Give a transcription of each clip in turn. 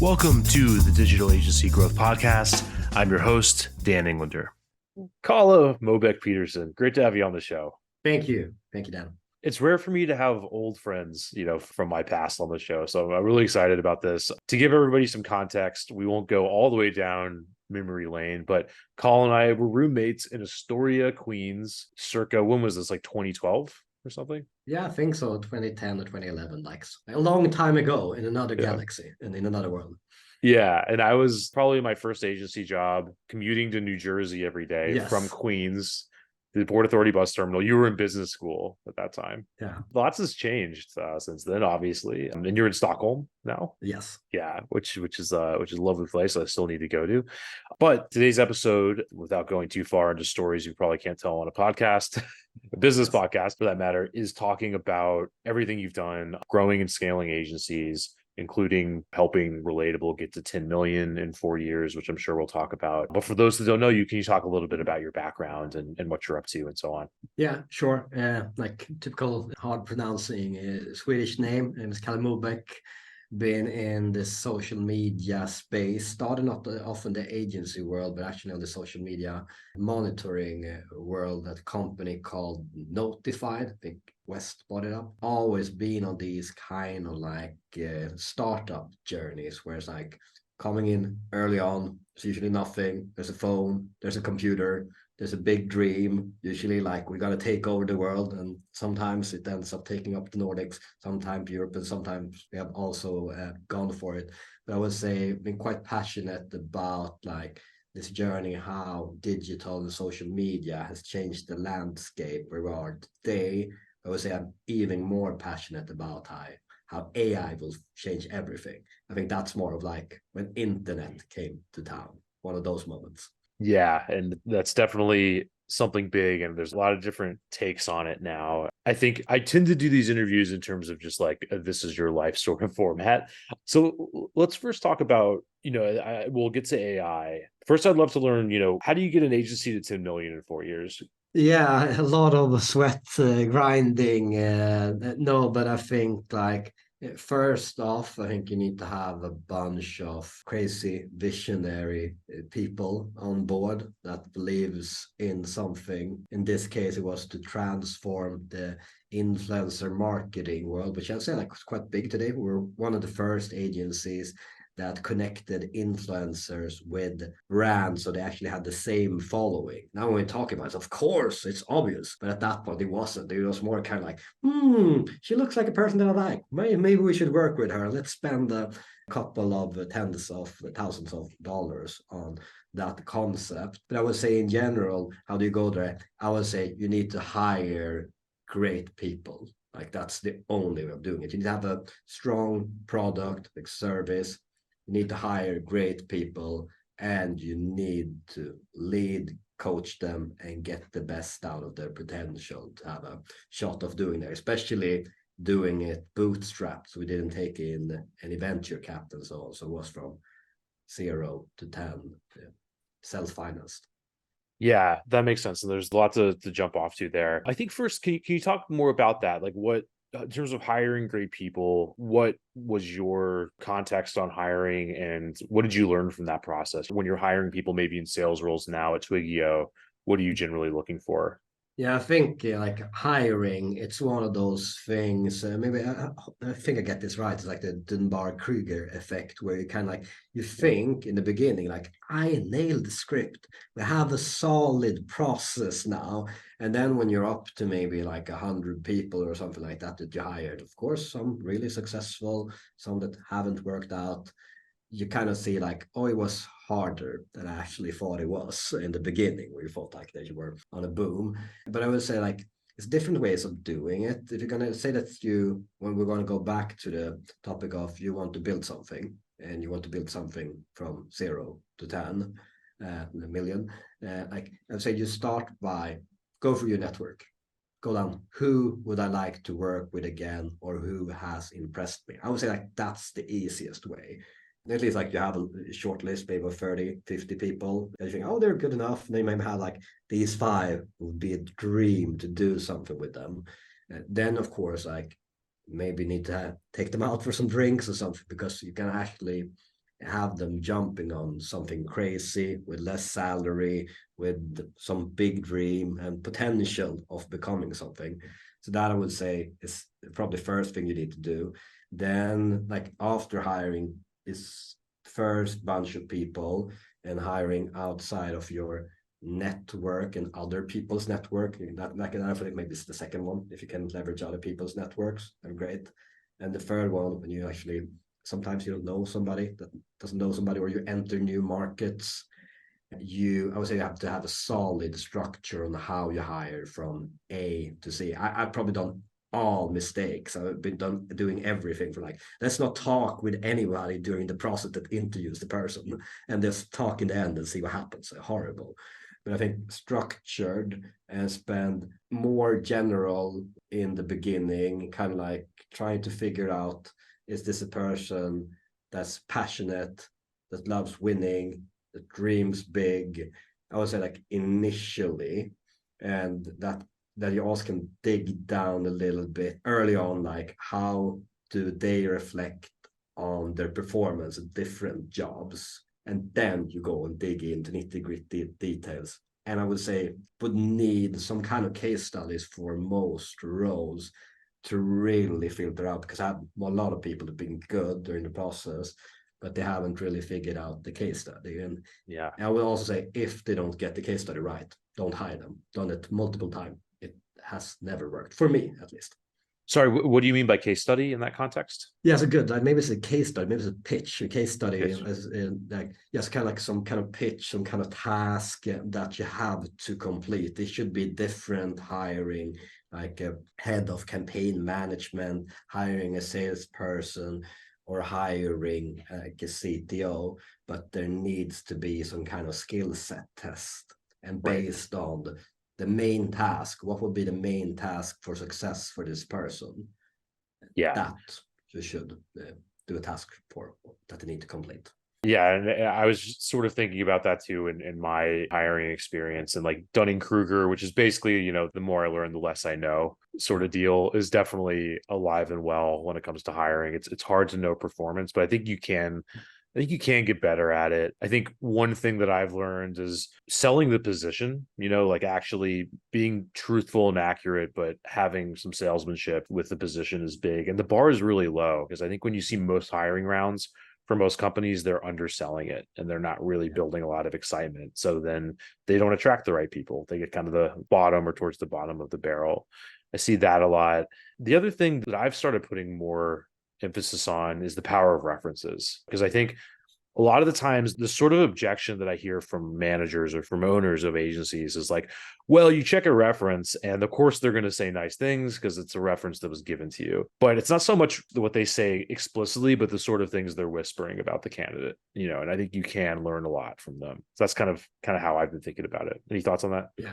Welcome to the Digital Agency Growth Podcast. I'm your host, Dan Englander. Kalle, Mobeck Peterson, great to have you on the show. Thank you, Dan. It's rare for me to have old friends, from my past on the show. So I'm really excited about this. To give everybody some context, we won't go all the way down memory lane, but Kalle and I were roommates in Astoria, Queens, circa, when was this, like 2012 or something? Yeah, I think so, 2010 or 2011, like a long time ago in another galaxy and in another world. Yeah, and I was probably my first agency job, commuting to New Jersey every day from Queens, the Port Authority bus terminal. You were in business school at that time. Yeah. Lots has changed since then, obviously. And you're in Stockholm now? Yes. Yeah, which is a lovely place I still need to go to. But today's episode, without going too far into stories you probably can't tell on a podcast, a business podcast for that matter, is talking about everything you've done, growing and scaling agencies, including helping Relatable get to 10 million in 4 years, which I'm sure we'll talk about. But for those that don't know you, can you talk a little bit about your background and what you're up to and so on? Yeah, sure. Like typical hard pronouncing Swedish name is Kalle Mobeck. Been in the social media space, started not off in the agency world, but actually on the social media monitoring world at a company called Notified. I think West bought it up. Always been on these kind of like startup journeys where it's like coming in early on, it's usually nothing. There's a phone, there's a computer, there's a big dream, usually like we got to take over the world, and sometimes it ends up taking up the Nordics, sometimes Europe, and sometimes we have also gone for it. But I would say been quite passionate about like this journey, how digital and social media has changed the landscape where we are today. I would say I'm even more passionate about how AI will change everything. I think that's more of like when internet came to town, one of those moments. Yeah, and that's definitely something big, and there's a lot of different takes on it now. I think I tend to do these interviews in terms of just like this is your life sort of format. So let's first talk about, we'll get to AI. First, I'd love to learn, how do you get an agency to 10 million in 4 years? Yeah, a lot of sweat grinding. No, but I think like first off, I think you need to have a bunch of crazy visionary people on board that believes in something. In this case, it was to transform the influencer marketing world, which I'd say like was quite big today. We're one of the first agencies that connected influencers with brands, so they actually had the same following. Now when we talk about it, of course it's obvious, but at that point it wasn't. It was more kind of like, she looks like a person that I like. Maybe we should work with her. Let's spend a couple of tens of thousands of dollars on that concept. But I would say in general, how do you go there? I would say you need to hire great people. Like that's the only way of doing it. You need to have a strong product, like service. You need to hire great people, and you need to lead, coach them, and get the best out of their potential to have a shot of doing that, especially doing it bootstrapped. So we didn't take in any venture capital and so on. So it was from 0 to 10, self-financed. Yeah, that makes sense. And there's a lot to jump off to there. I think first, can you talk more about that? Like what, in terms of hiring great people, what was your context on hiring and what did you learn from that process? When you're hiring people, maybe in sales roles now at Twigo, what are you generally looking for? Yeah, I think like hiring, it's one of those things. Maybe I think I get this right. It's like the Dunbar-Kruger effect, where you kind of like you think in the beginning, like I nailed the script. We have a solid process now, and then when you're up to maybe like 100 people or something like that you hired, of course, some really successful, some that haven't worked out. You kind of see like, oh, it was harder than I actually thought it was in the beginning, where you thought like that you were on a boom. But I would say like it's different ways of doing it. If you're gonna say that when we're gonna go back to the topic of you want to build something and you want to build something from 0 to 10 million, like I would say you start by go through your network. Go down, who would I like to work with again, or who has impressed me? I would say like that's the easiest way. At least like you have a short list, maybe of 30, 50 people, and you think, oh, they're good enough. And they maybe have like these 5 would be a dream to do something with them. Then, of course, like maybe need to take them out for some drinks or something, because you can actually have them jumping on something crazy with less salary, with some big dream and potential of becoming something. So that I would say is probably the first thing you need to do. Then, like after hiring, is first bunch of people and hiring outside of your network and other people's network. That like I think maybe it's the second one. If you can leverage other people's networks, they're great. And the third one, when you actually sometimes you don't know somebody that doesn't know somebody, or you enter new markets. I would say you have to have a solid structure on how you hire from A to Z. I've probably done all mistakes. I've been doing everything from like, let's not talk with anybody during the process that interviews the person and just talk in the end and see what happens. Horrible. But I think structured and spend more general in the beginning, kind of like trying to figure out, is this a person that's passionate, that loves winning, that dreams big? I would say like initially, and that you also can dig down a little bit early on, like how do they reflect on their performance at different jobs, and then you go and dig into nitty-gritty details. And I would say would need some kind of case studies for most roles to really filter out, because I have a lot of people that have been good during the process, but they haven't really figured out the case study. And Yeah. I will also say, if they don't get the case study right, don't hire them. Done it multiple times. It has never worked, for me at least. Sorry, what do you mean by case study in that context? Yeah, so good. Like maybe it's a case study, maybe it's a pitch, a case study, Yes. as in like just kind of like some kind of pitch, some kind of task that you have to complete. It should be different hiring, like a head of campaign management, hiring a salesperson, or hiring like a CTO, but there needs to be some kind of skill set test. And Right. based on the main task, what would be the main task for success for this person? Yeah. That you should do a task for that they need to complete. Yeah, and I was just sort of thinking about that too in my hiring experience, and like Dunning-Kruger, which is basically, the more I learn, the less I know sort of deal, is definitely alive and well when it comes to hiring. It's hard to know performance, but I think you can get better at it. I think one thing that I've learned is selling the position, like actually being truthful and accurate, but having some salesmanship with the position is big. And the bar is really low, because I think when you see most hiring rounds, for most companies, they're underselling it and they're not really building a lot of excitement. So then they don't attract the right people. They get kind of the bottom or towards the bottom of the barrel. I see that a lot. The other thing that I've started putting more emphasis on is the power of references, because I think a lot of the times the sort of objection that I hear from managers or from owners of agencies is like, well, you check a reference and of course they're going to say nice things because it's a reference that was given to you. But it's not so much what they say explicitly, but the sort of things they're whispering about the candidate, and I think you can learn a lot from them. So that's kind of how I've been thinking about it. Any thoughts on that? Yeah.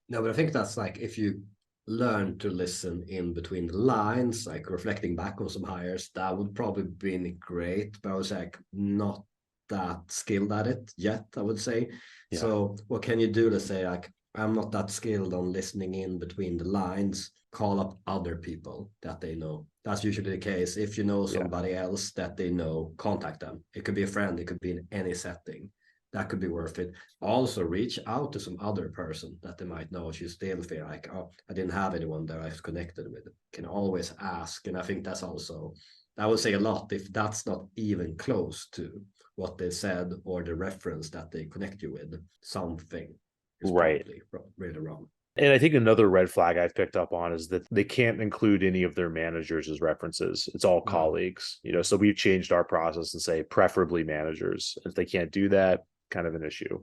No, but I think that's like, if you learn to listen in between the lines, like reflecting back on some hires, that would probably been great. But I was like not that skilled at it yet, I would say. Yeah. So what can you do to say like, I'm not that skilled on listening in between the lines? Call up other people that they know. That's usually the case. If you know somebody else that they know, contact them. It could be a friend, it could be in any setting. That could be worth it. Also reach out to some other person that they might know if you still feel like, oh, I didn't have anyone that I was connected with. Can always ask. And I think that's also, I would say a lot if that's not even close to what they said or the reference that they connect you with. Something is Right. probably really wrong. And I think another red flag I've picked up on is that they can't include any of their managers as references. It's all colleagues, so we've changed our process and say preferably managers. If they can't do that, kind of an issue,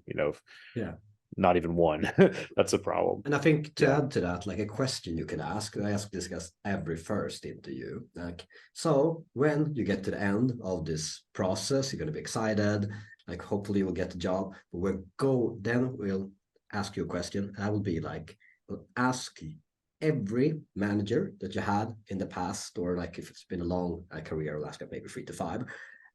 not even one. That's a problem. And I think to add to that, like a question you can ask, I ask this guys every first interview, like, so when you get to the end of this process, you're going to be excited, like hopefully you'll get the job, but we'll ask you a question. I will be like, we'll ask every manager that you had in the past, or like if it's been a long career, we'll ask maybe 3 to 5,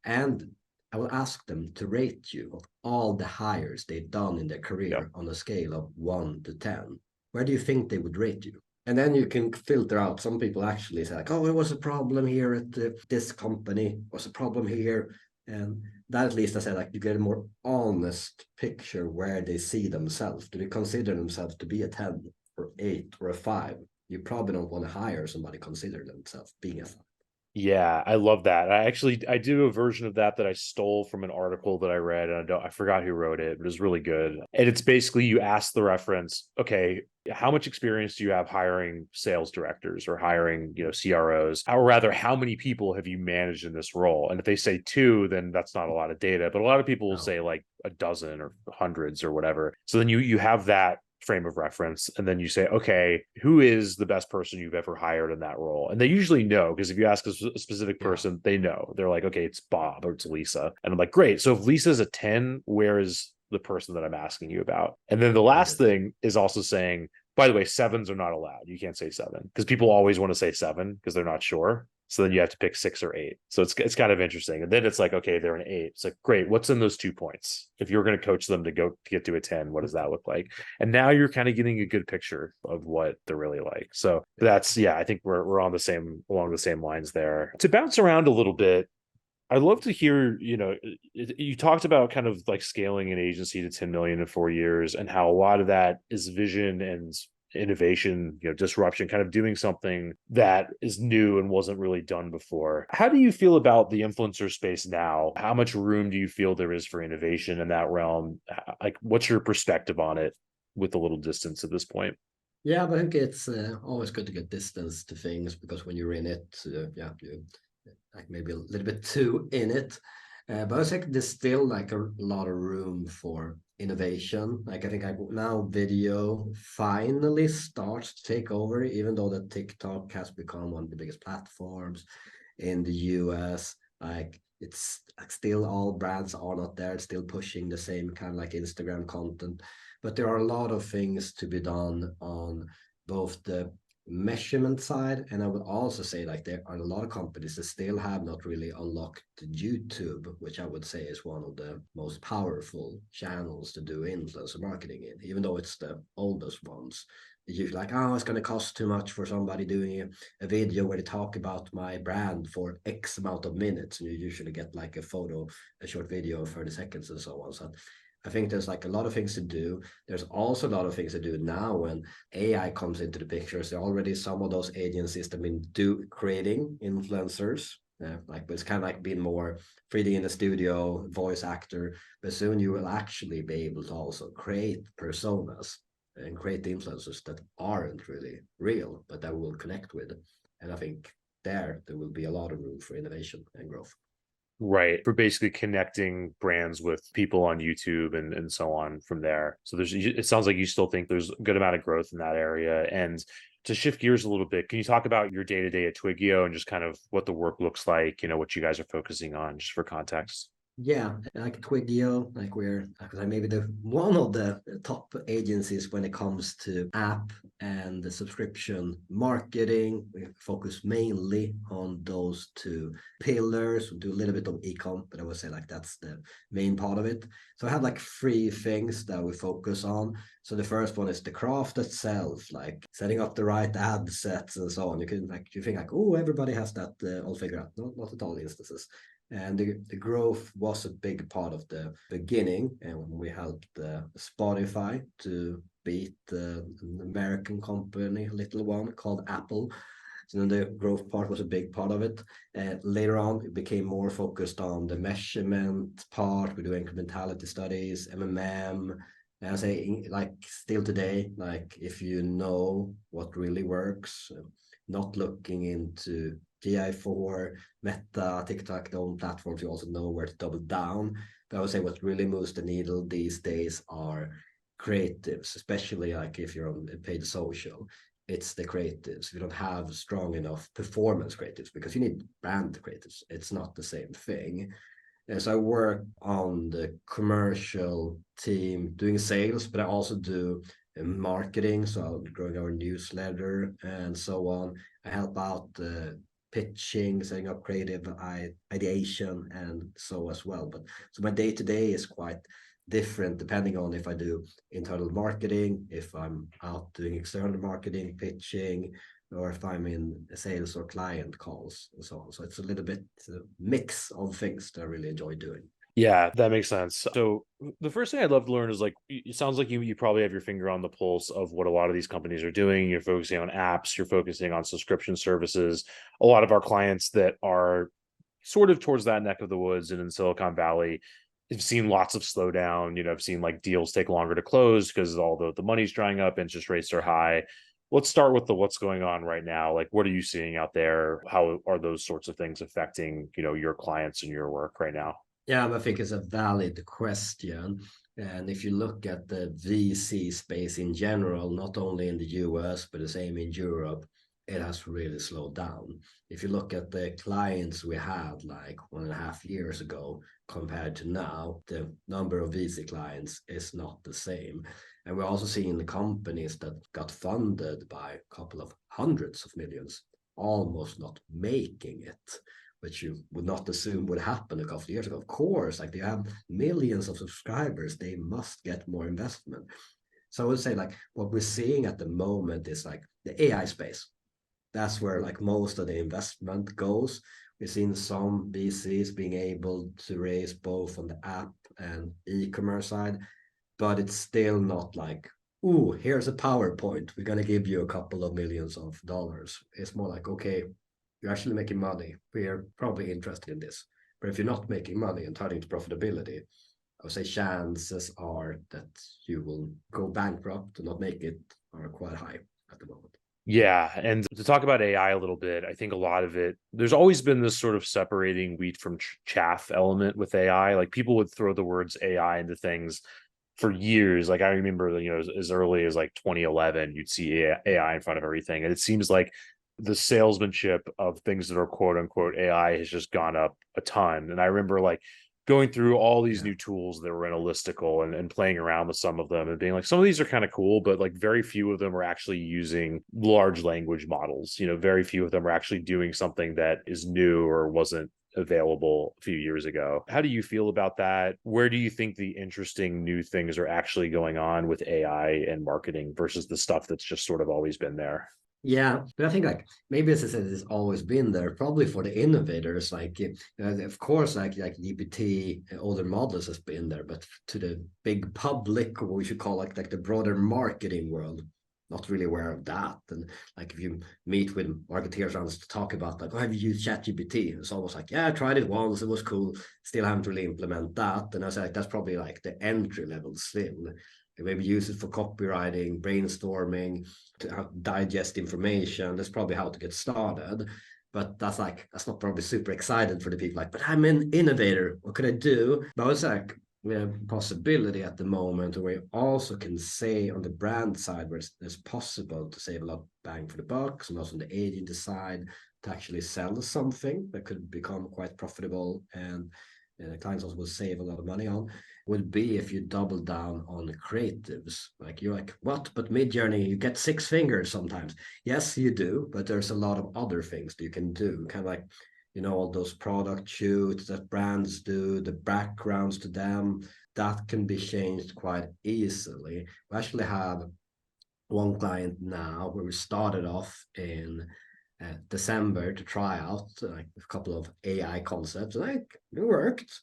and I will ask them to rate you of all the hires they've done in their career on a scale of 1 to 10. Where do you think they would rate you? And then you can filter out. Some people actually say like, oh, there was a problem here at this company, was a problem here. And that, at least I said, like, you get a more honest picture where they see themselves. Do they consider themselves to be a 10 or 8 or a 5? You probably don't want to hire somebody consider themselves being a 5. Yeah, I love that. I do a version of that I stole from an article that I read, and I forgot who wrote it, but it was really good. And it's basically, you ask the reference, okay, how much experience do you have hiring sales directors or hiring, CROs? Or rather, how many people have you managed in this role? And if they say 2, then that's not a lot of data. But a lot of people will say like a dozen or hundreds or whatever. So then you have that frame of reference, and then you say, okay, who is the best person you've ever hired in that role? And they usually know, because if you ask a specific person, they know. They're like, okay, it's Bob or it's Lisa. And I'm like, great, so if Lisa's a 10, where is the person that I'm asking you about? And then the last thing is also saying, by the way, 7s are not allowed. You can't say 7, because people always want to say 7 because they're not sure. So then you have to pick 6 or 8. So it's kind of interesting. And then it's like, okay, they're an 8. It's like, great, what's in those 2 points? If you're going to coach them to get to a 10, what does that look like? And now you're kind of getting a good picture of what they're really like. So that's, I think we're along the same lines there. To bounce around a little bit, I'd love to hear, you talked about kind of like scaling an agency to 10 million in 4 years, and how a lot of that is vision and innovation, disruption, kind of doing something that is new and wasn't really done before. How do you feel about the influencer space now? How much room do you feel there is for innovation in that realm? Like, what's your perspective on it with a little distance at this point? Yeah, but I think it's always good to get distance to things, because when you're in it, you like maybe a little bit too in it. But I think there's still like a lot of room for innovation. Like, I think now video finally starts to take over, even though the TikTok has become one of the biggest platforms in the US. Like, it's like still all brands are not there, still pushing the same kind of like Instagram content. But there are a lot of things to be done on both the measurement side, and I would also say like there are a lot of companies that still have not really unlocked YouTube, which I would say is one of the most powerful channels to do influencer marketing in, even though it's the oldest ones. You're like, oh, it's going to cost too much for somebody doing a video where they talk about my brand for X amount of minutes, and you usually get like a short video of 30 seconds and so on. So I think there's like a lot of things to do. There's also a lot of things to do now when AI comes into the picture. So already some of those agencies that have been creating influencers, but it's kind of like being more 3D in the studio, voice actor. But soon you will actually be able to also create personas and create influencers that aren't really real, but that we'll connect with. And I think there will be a lot of room for innovation and growth. Right. For basically connecting brands with people on YouTube and so on from there. So it sounds like you still think there's a good amount of growth in that area. And to shift gears a little bit, can you talk about your day-to-day at Twigo and just kind of what the work looks like, what you guys are focusing on, just for context? Yeah, like Twigo, like we're maybe the one of the top agencies when it comes to app and the subscription marketing. We focus mainly on those 2 pillars. We do a little bit of e-com, but I would say like that's the main part of it. So I have like 3 things that we focus on. So the first one is the craft itself, like setting up the right ad sets and so on. You think like, oh, everybody has that all figured out. No, not at all instances. And the growth was a big part of the beginning, and when we helped Spotify to beat an American company, a little one called Apple. So then the growth part was a big part of it. Later on, it became more focused on the measurement part. We do incrementality studies, MMM. And I say, like, still today, like, if you know what really works, not looking into GI4, Meta, TikTok, their own platforms, you also know where to double down. But I would say what really moves the needle these days are creatives, especially like if you're on paid social. It's the creatives. We don't have strong enough performance creatives because you need brand creatives. It's not the same thing. And so I work on the commercial team doing sales, but I also do marketing. So I'm growing our newsletter and so on. I help out pitching, setting up creative ideation, and so as well. But so my day to day is quite different depending on if I do internal marketing, if I'm out doing external marketing, pitching, or if I'm in sales or client calls and so on. So it's a little bit a mix of things that I really enjoy doing. Yeah, that makes sense. So the first thing I'd love to learn is like, it sounds like you probably have your finger on the pulse of what a lot of these companies are doing. You're focusing on apps, you're focusing on subscription services. A lot of our clients that are sort of towards that neck of the woods and in Silicon Valley have seen lots of slowdown. I've seen like deals take longer to close because all the money's drying up, interest rates are high. Let's start with the what's going on right now. Like, what are you seeing out there? How are those sorts of things affecting, your clients and your work right now? Yeah, I think it's a valid question. And if you look at the VC space in general, not only in the US, but the same in Europe, it has really slowed down. If you look at the clients we had like 1.5 years ago compared to now, the number of VC clients is not the same. And we're also seeing the companies that got funded by a couple of hundreds of millions almost not making it, which you would not assume would happen a couple of years ago. Of course, like they have millions of subscribers, they must get more investment. So I would say like what we're seeing at the moment is like the AI space. That's where like most of the investment goes. We've seen some VCs being able to raise both on the app and e-commerce side, but it's still not like, ooh, here's a PowerPoint. We're going to give you a couple of millions of dollars. It's more like, okay, you're actually making money. We are probably interested in this. But if you're not making money and turning to profitability, I would say chances are that you will go bankrupt and not make it are quite high at the moment. Yeah. And to talk about AI a little bit, I think a lot of it, there's always been this sort of separating wheat from chaff element with AI. Like people would throw the words AI into things for years. Like I remember, as early as like 2011, you'd see AI in front of everything. And it seems like the salesmanship of things that are quote unquote AI has just gone up a ton. And I remember like going through all these Yeah. new tools that were in a listicle and playing around with some of them and being like, some of these are kind of cool, but like very few of them are actually using large language models. Very few of them are actually doing something that is new or wasn't available a few years ago. How do you feel about that? Where do you think the interesting new things are actually going on with AI and marketing versus the stuff that's just sort of always been there? Yeah, but I think like maybe as I said, it's always been there. Probably for the innovators, like of course, like GPT, older models has been there, but to the big public, or we should call like the broader marketing world, not really aware of that. And like if you meet with marketeers around to talk about like, oh, have you used ChatGPT? It's almost like, yeah, I tried it once, it was cool. Still haven't really implemented that. And I was like, that's probably like the entry level still. Maybe use it for copywriting, brainstorming, to digest information. That's probably how to get started. But that's not probably super excited for the people like, but I'm an innovator. What could I do? But it's like we have a possibility at the moment where we also can say on the brand side where it's possible to save a lot of bang for the bucks, and also on the agency side to actually sell something that could become quite profitable and clients also will save a lot of money on would be if you double down on the creatives. Like you're like, what? But Mid-Journey, you get 6 fingers sometimes. Yes, you do, but there's a lot of other things that you can do. Kind of like, all those product shoots that brands do, the backgrounds to them, that can be changed quite easily. We actually have one client now where we started off in December to try out like a couple of AI concepts. Like it worked.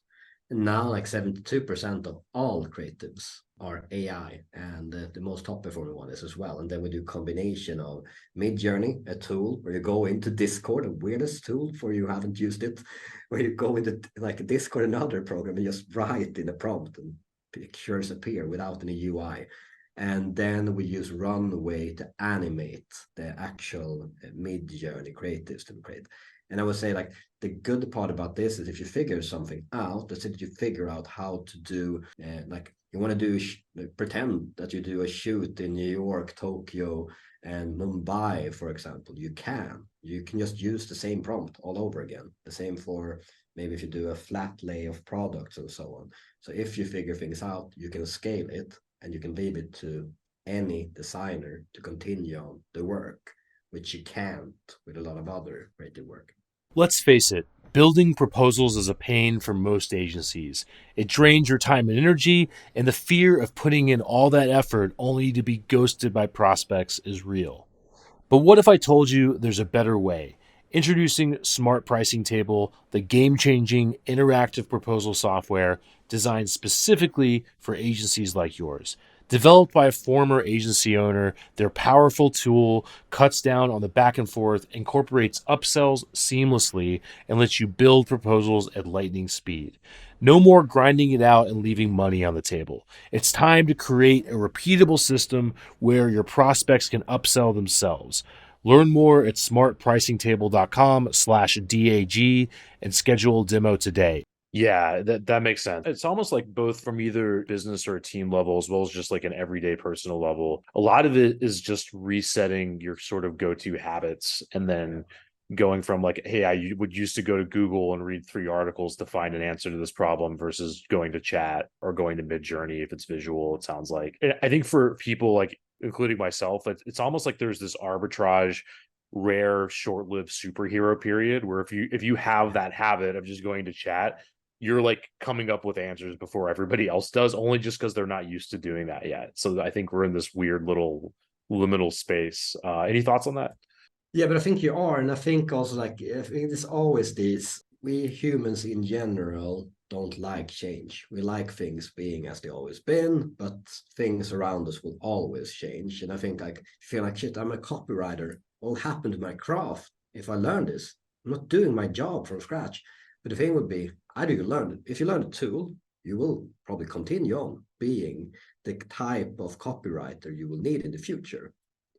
And now like 72% of all creatives are AI, and the most top performing one is as well. And then we do combination of Mid-Journey, a tool where you go into Discord, a weirdest tool for you haven't used it, where you go into like Discord, another program, and just write in a prompt and pictures appear without any UI. And then we use Runway to animate the actual Mid-Journey creatives to create. And I would say like the good part about this is if you figure something out, let's say that you figure out how to do like you want to do pretend that you do a shoot in New York, Tokyo, and Mumbai, for example. You can just use the same prompt all over again. The same for maybe if you do a flat lay of products and so on. So if you figure things out, you can scale it and you can leave it to any designer to continue on the work, which you can't with a lot of other creative work. Let's face it, building proposals is a pain for most agencies. It drains your time and energy, and the fear of putting in all that effort only to be ghosted by prospects is real. But what if I told you there's a better way? Introducing Smart Pricing Table, the game-changing interactive proposal software designed specifically for agencies like yours. Developed by a former agency owner, their powerful tool cuts down on the back and forth, incorporates upsells seamlessly, and lets you build proposals at lightning speed. No more grinding it out and leaving money on the table. It's time to create a repeatable system where your prospects can upsell themselves. Learn more at smartpricingtable.com/DAG and schedule a demo today. Yeah, that makes sense. It's almost like both from either business or a team level, as well as just like an everyday personal level. A lot of it is just resetting your sort of go-to habits and then going from like, hey, I would used to go to Google and read 3 articles to find an answer to this problem versus going to chat or going to Midjourney if it's visual, it sounds like. And I think for people like, including myself, it's almost like there's this arbitrage rare short-lived superhero period where if you have that habit of just going to chat, you're like coming up with answers before everybody else does, only just because they're not used to doing that yet. So I think we're in this weird little liminal space. Any thoughts on that? Yeah, but I think you are, and I think also like I think it's always this. We humans in general don't like change. We like things being as they always been, but things around us will always change. And I think like feel like shit. I'm a copywriter. What will happen to my craft if I learn this? I'm not doing my job from scratch. But the thing would be, how do you learn it? If you learn a tool, you will probably continue on being the type of copywriter you will need in the future.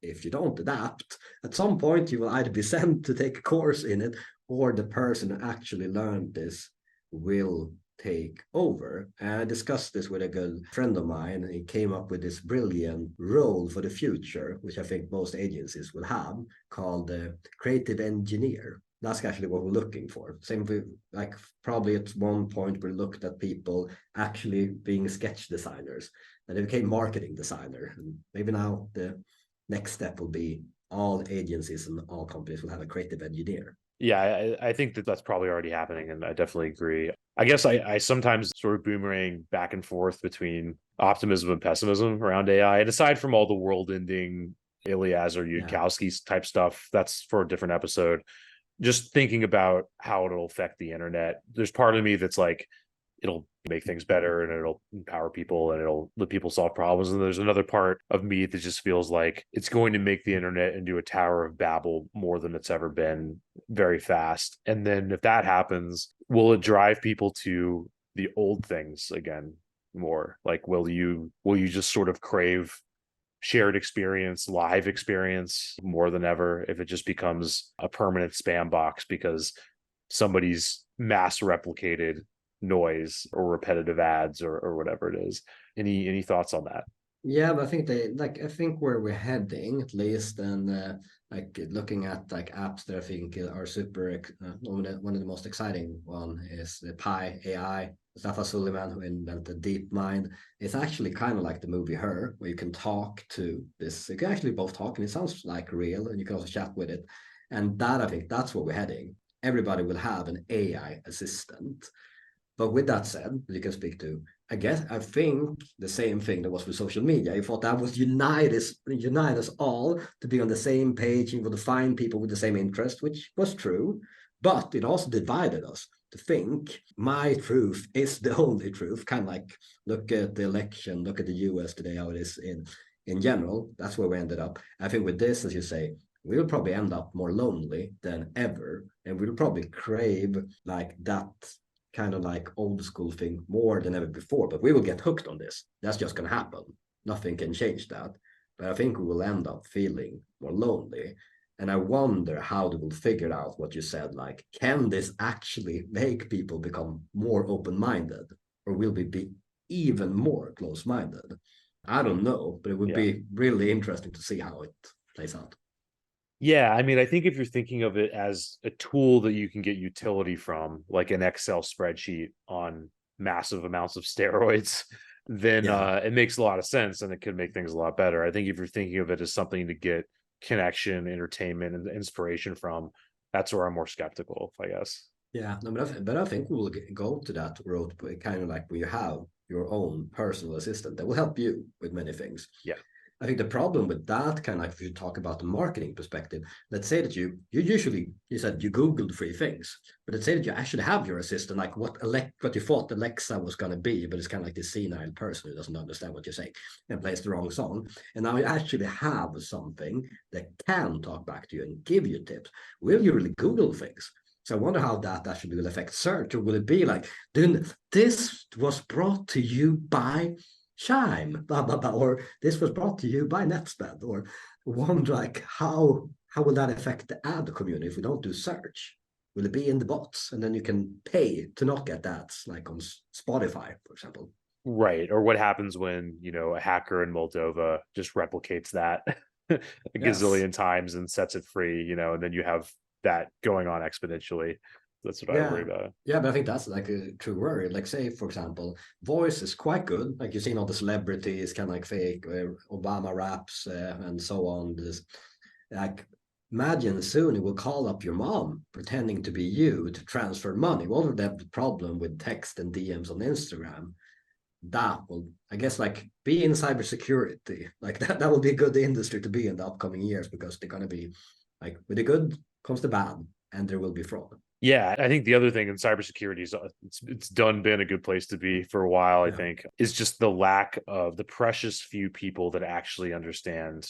If you don't adapt, at some point you will either be sent to take a course in it, or the person who actually learned this will take over. And I discussed this with a good friend of mine, and he came up with this brilliant role for the future, which I think most agencies will have, called the creative engineer. That's actually what we're looking for. Same with, like, probably at one point we looked at people actually being sketch designers, and they became marketing designer. And maybe now the next step will be all agencies and all companies will have a creative engineer. Yeah, I think that's probably already happening, and I definitely agree. I guess I sometimes sort of boomerang back and forth between optimism and pessimism around AI. And aside from all the world-ending Eliezer Yudkowsky type stuff, that's for a different episode. Just thinking about how it'll affect the internet, there's part of me that's like, it'll make things better and it'll empower people and it'll let people solve problems. And there's another part of me that just feels like it's going to make the internet into a Tower of Babel more than it's ever been, very fast. And then if that happens, will it drive people to the old things again more? Like, will you just sort of crave shared experience, live experience more than ever if it just becomes a permanent spam box because somebody's mass replicated noise or repetitive ads or whatever it is? Any thoughts on that? Yeah, but I think I think where we're heading at least, and like looking at like apps that I think are super. One of the most exciting one is the Pi AI. Mustafa Suleiman, who invented DeepMind. It's actually kind of like the movie Her, where you can talk to this. You can actually both talk, and it sounds like real, and you can also chat with it. And that I think that's where we're heading. Everybody will have an AI assistant. But with that said, you can speak to, I think the same thing that was with social media. You thought that was unite us all to be on the same page and to find people with the same interest, which was true. But it also divided us to think my truth is the only truth. Kind of like look at the election, look at the US today, how it is in general. That's where we ended up. I think with this, as you say, we will probably end up more lonely than ever. And we'll probably crave like that kind of like old school thing more than ever before, but we will get hooked on this. That's just going to happen. Nothing can change that. But I think we will end up feeling more lonely. And I wonder how they will figure out what you said, like, can this actually make people become more open-minded, or will we be even more close-minded? I don't know, but it would be really interesting to see how it plays out. Yeah, I mean, I think if you're thinking of it as a tool that you can get utility from, like an Excel spreadsheet on massive amounts of steroids, then it makes a lot of sense and it could make things a lot better. I think if you're thinking of it as something to get connection, entertainment, and inspiration from, that's where I'm more skeptical, I guess. Yeah, no, but I think we will go to that road, kind of like where you have your own personal assistant that will help you with many things. Yeah. I think the problem with that kind of, if you talk about the marketing perspective, let's say that you usually, you said you Googled three things, but let's say that you actually have your assistant, like what you thought Alexa was going to be, but it's kind of like this senile person who doesn't understand what you're saying and plays the wrong song. And now you actually have something that can talk back to you and give you tips. Will you really Google things? So I wonder how that actually will affect search, or will it be like, this was brought to you by Chime, blah blah blah, or this was brought to you by Netspend, or wonder like how will that affect the ad community if we don't do search? Will it be in the bots, and then you can pay to not get ads, like on Spotify, for example? Right. Or what happens when, a hacker in Moldova just replicates that a Yes. gazillion times and sets it free, and then you have that going on exponentially. That's what I worry about. Yeah, but I think that's like a true worry. Like, say, for example, voice is quite good. Like, you've seen all the celebrities, kind of like fake Obama raps and so on. This, like, imagine soon it will call up your mom pretending to be you to transfer money. What would that problem with text and DMs on Instagram? That will, I guess, like, be in cybersecurity. Like, that will be a good industry to be in the upcoming years, because they're going to be like, with the good comes the bad, and there will be fraud. Yeah, I think the other thing in cybersecurity is it's been a good place to be for a while, I think, is just the lack of the precious few people that actually understand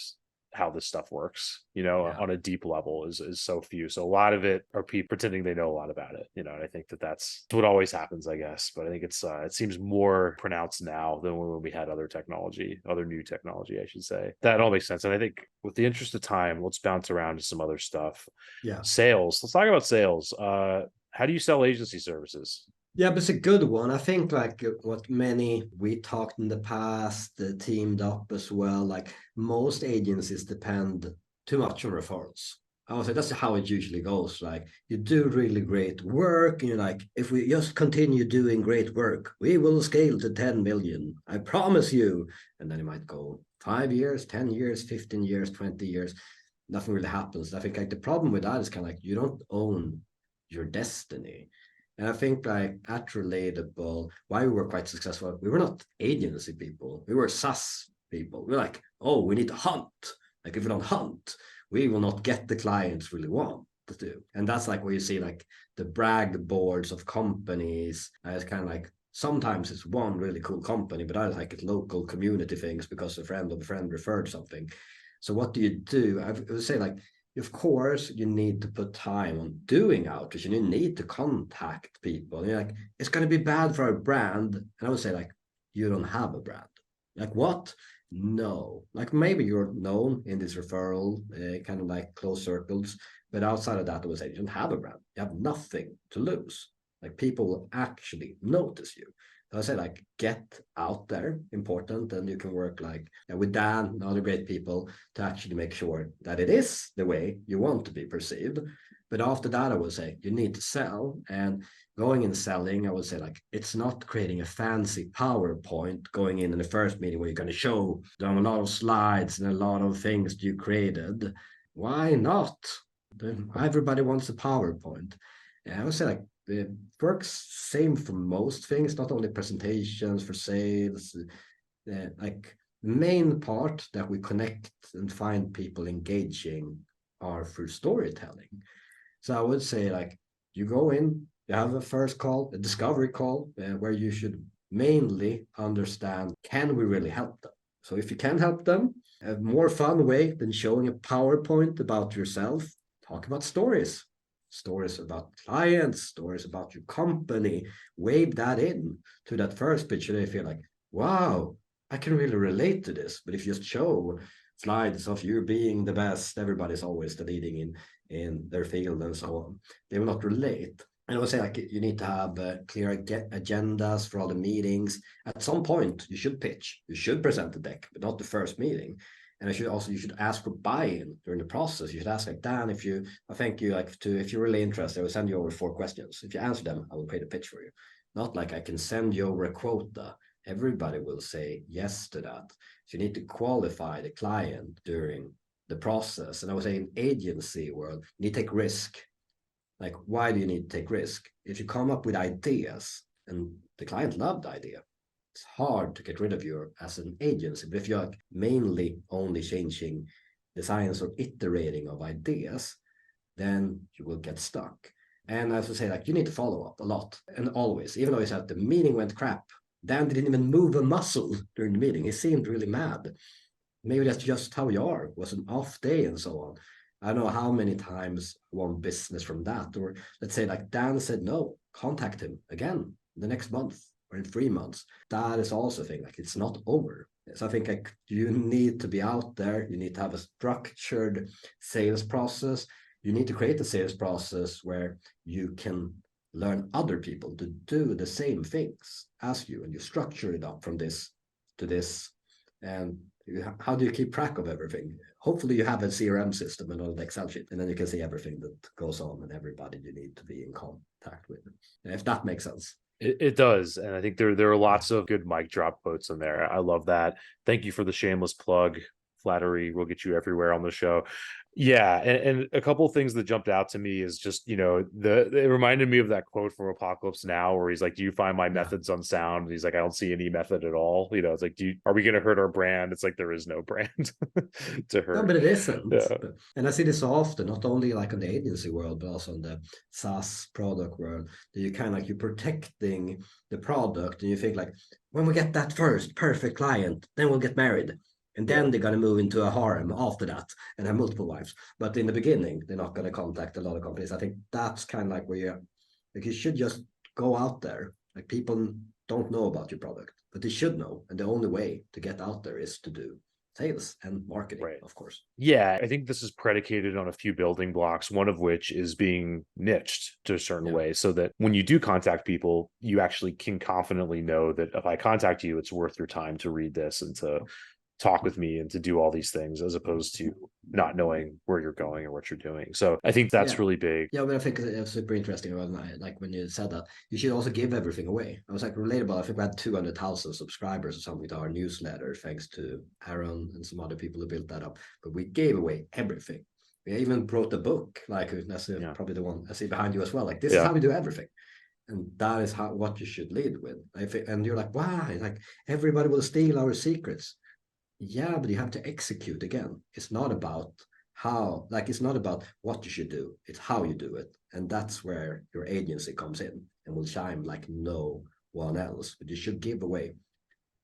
how this stuff works, on a deep level is so few. So a lot of it are people pretending they know a lot about it, and I think that's what always happens, I guess. But I think it seems more pronounced now than when we had other new technology, I should say. That all makes sense. And I think with the interest of time, let's bounce around to some other stuff. Yeah. Sales. Let's talk about sales. How do you sell agency services? Yeah, but it's a good one. I think like what many we talked in the past, teamed up as well. Like, most agencies depend too much on referrals. I would say that's how it usually goes. Like, you do really great work, and you're like, if we just continue doing great work, we will scale to 10 million. I promise you. And then it might go 5 years, 10 years, 15 years, 20 years. Nothing really happens. I think like the problem with that is kind of like you don't own your destiny. And I think like at Relatable, why we were quite successful, we were not agency people. We were SaaS people. We're like, oh, we need to hunt. Like, if we don't hunt, we will not get the clients really want to do. And that's like where you see like the brag boards of companies. It's kind of like, sometimes it's one really cool company, but I like it local community things because a friend of a friend referred something. So what do you do? I would say like, of course, you need to put time on doing outreach, and you need to contact people. And you're like, it's going to be bad for our brand. And I would say, like, you don't have a brand. Like, what? No. Like, maybe you're known in this referral, kind of like close circles. But outside of that, I would say you don't have a brand. You have nothing to lose. Like, people will actually notice you. So I say, like, get out there, important, and you can work like with Dan and other great people to actually make sure that it is the way you want to be perceived. But after that, I would say you need to sell, and going in selling, I would say like, it's not creating a fancy PowerPoint going in the first meeting where you're going to show them a lot of slides and a lot of things you created. Why not? Everybody wants a PowerPoint. And I would say like, it works same for most things, not only presentations for sales. Like, the main part that we connect and find people engaging are through storytelling. So I would say like, you go in, you have a first call, a discovery call, where you should mainly understand, can we really help them? So if you can help them, a more fun way than showing a PowerPoint about yourself, talk about stories about clients, stories about your company, wave that in to that first picture. They feel like, wow, I can really relate to this. But if you just show slides of you being the best, everybody's always the leading in their field and so on, they will not relate. And I would say like, you need to have clear agendas for all the meetings. At some point, you should pitch, you should present the deck, but not the first meeting. And you should ask for buy-in during the process. You should ask like, Dan, if you're really interested, I will send you over 4 questions. If you answer them, I will create a pitch for you. Not like I can send you over a quota. Everybody will say yes to that. So you need to qualify the client during the process. And I would say in agency world, you need to take risk. Like, why do you need to take risk? If you come up with ideas and the client loved the idea, it's hard to get rid of you as an agency. But if you're like mainly only changing designs or iterating of ideas, then you will get stuck. And as I say, like you need to follow up a lot and always, even though you said the meeting went crap, Dan didn't even move a muscle during the meeting. He seemed really mad. Maybe that's just how you are. It was an off day and so on. I don't know how many times one business from that, or let's say like Dan said, no, contact him again the next month or in 3 months. That is also a thing. Like it's not over. So I think like you need to be out there. You need to have a structured sales process. You need to create a sales process where you can learn other people to do the same things as you, and you structure it up from this to this. And how do you keep track of everything? Hopefully you have a CRM system and an Excel sheet, and then you can see everything that goes on and everybody you need to be in contact with, if that makes sense. It does. And I think there are lots of good mic drop quotes in there. I love that. Thank you for the shameless plug. Flattery will get you everywhere on the show. Yeah, and a couple of things that jumped out to me is just, you know, it reminded me of that quote from Apocalypse Now where he's like, do you find my methods unsound? And he's like, I don't see any method at all. You know, it's like, are we going to hurt our brand? It's like, there is no brand to hurt. No, but it isn't. Yeah. And I see this so often, not only like in the agency world, but also in the SaaS product world, that you kind of like, you're protecting the product and you think like, when we get that first perfect client, then we'll get married. And then they're going to move into a harem after that and have multiple wives. But in the beginning, they're not going to contact a lot of companies. I think that's kind of like where you should just go out there. Like people don't know about your product, but they should know. And the only way to get out there is to do sales and marketing, of course. Yeah, I think this is predicated on a few building blocks, one of which is being niched to a certain way so that when you do contact people, you actually can confidently know that if I contact you, it's worth your time to read this and to talk with me and to do all these things, as opposed to not knowing where you're going or what you're doing. So I think that's really big. Yeah, but I think it's super interesting about like when you said that you should also give everything away. I was like relatable. I think we had 200,000 subscribers or something to our newsletter, thanks to Aaron and some other people who built that up. But we gave away everything. We even wrote a book, like that's probably the one I see behind you as well. Like this is how we do everything. And that is what you should lead with. And you're like, wow, like everybody will steal our secrets. Yeah, but you have to execute again. It's not about how, like, it's not about what you should do. It's how you do it. And that's where your agency comes in and will shine like no one else. But you should give away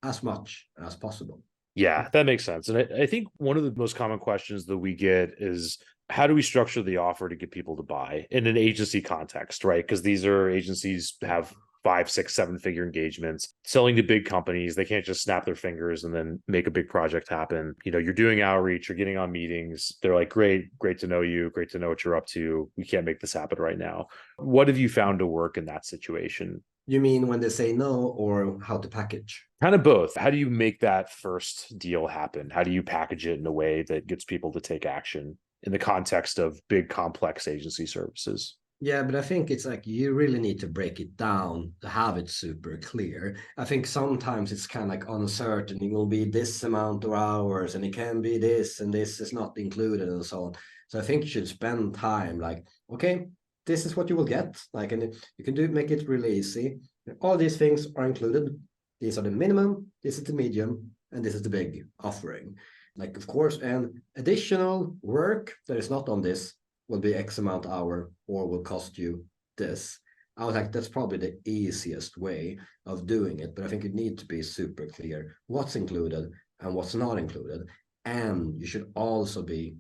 as much as possible. Yeah, that makes sense. And I think one of the most common questions that we get is, how do we structure the offer to get people to buy in an agency context, right? Because these are agencies have 5, 6, 7-figure engagements, selling to big companies. They can't just snap their fingers and then make a big project happen. You know, you're doing outreach, you're getting on meetings. They're like, great to know you. Great to know what you're up to. We can't make this happen right now. What have you found to work in that situation? You mean when they say no, or how to package? Kind of both. How do you make that first deal happen? How do you package it in a way that gets people to take action in the context of big, complex agency services? Yeah, but I think it's like you really need to break it down to have it super clear. I think sometimes it's kind of like uncertain. It will be this amount of hours and it can be this and this is not included and so on. So I think you should spend time like, okay, this is what you will get. Like, and you can make it really easy. All these things are included. These are the minimum, this is the medium, and this is the big offering. Like, of course, and additional work that is not on this will be X amount hour or will cost you this. I was like, that's probably the easiest way of doing it. But I think you need to be super clear what's included and what's not included. And you should also be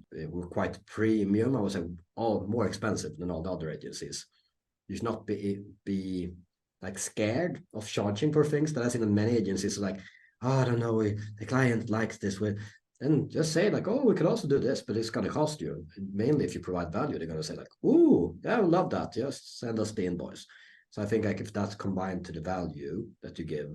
quite premium. I would say more expensive than all the other agencies. You should not be like scared of charging for things that I've seen in many agencies. Like, oh, I don't know, the client likes this with. And just say like, oh, we could also do this, but it's going to cost you. And mainly if you provide value, they're going to say like, ooh, yeah, I love that. Just send us the invoice. So I think like if that's combined to the value that you give,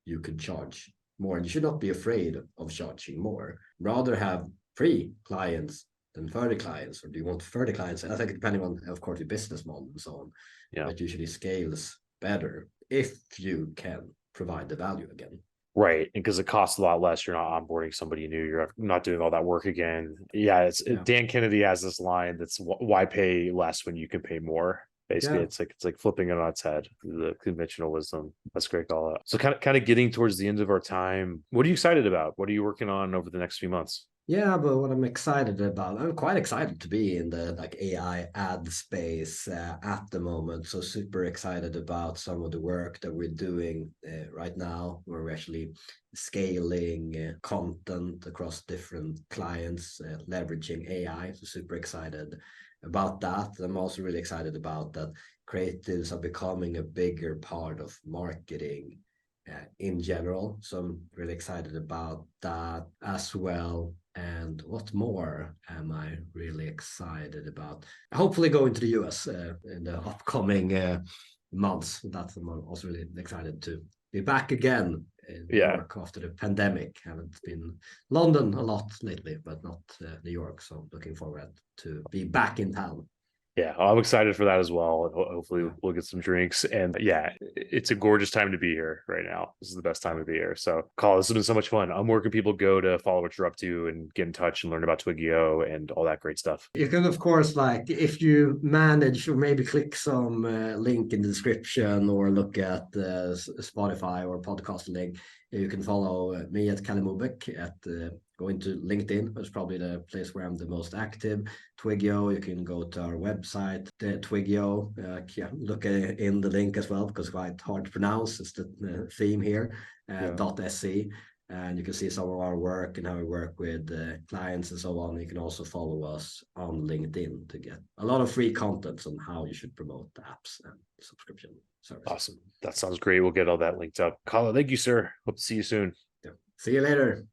you could charge more. And you should not be afraid of charging more. Rather have 3 clients than 30 clients. Or do you want 30 clients? And I think depending on, of course, your business model and so on, that usually scales better if you can provide the value again. Right. Because it costs a lot less. You're not onboarding somebody new. You're not doing all that work again. Yeah. Dan Kennedy has this line that's, why pay less when you can pay more? Basically, Yeah. it's like flipping it on its head, the conventional wisdom. That's great, Kalle. So kind of getting towards the end of our time. What are you excited about? What are you working on over the next few months? Yeah, but what I'm excited about, I'm quite excited to be in the like AI ad space at the moment. So super excited about some of the work that we're doing right now, where we're actually scaling content across different clients, leveraging AI. So super excited about that. I'm also really excited about that creatives are becoming a bigger part of marketing in general. So I'm really excited about that as well. And what more am I really excited about? Hopefully going to the US in the upcoming months. That's I'm also really excited to be back again in New Yeah. York after the pandemic. Haven't been London a lot lately, but not New York. So looking forward to be back in town. Yeah, I'm excited for that as well. And hopefully Yeah. we'll get some drinks. And yeah, it's a gorgeous time to be here right now. This is the best time to be here. So, Kalle, this has been so much fun. Where can people go to follow what you're up to and get in touch and learn about Twigo and all that great stuff? You can, of course, like if you manage or maybe click some link in the description or look at Spotify or podcast link, you can follow me at Kalle Mobeck at going to LinkedIn. That's probably the place where I'm the most active. Twigo, you can go to our website, the Twigo. Yeah, look in the link as well because it's quite hard to pronounce. It's the theme here. Yeah. .se. And you can see some of our work and how we work with clients and so on. You can also follow us on LinkedIn to get a lot of free content on how you should promote the apps and subscription services. Awesome. That sounds great. We'll get all that linked up. Kalle, thank you, sir. Hope to see you soon. Yeah. See you later.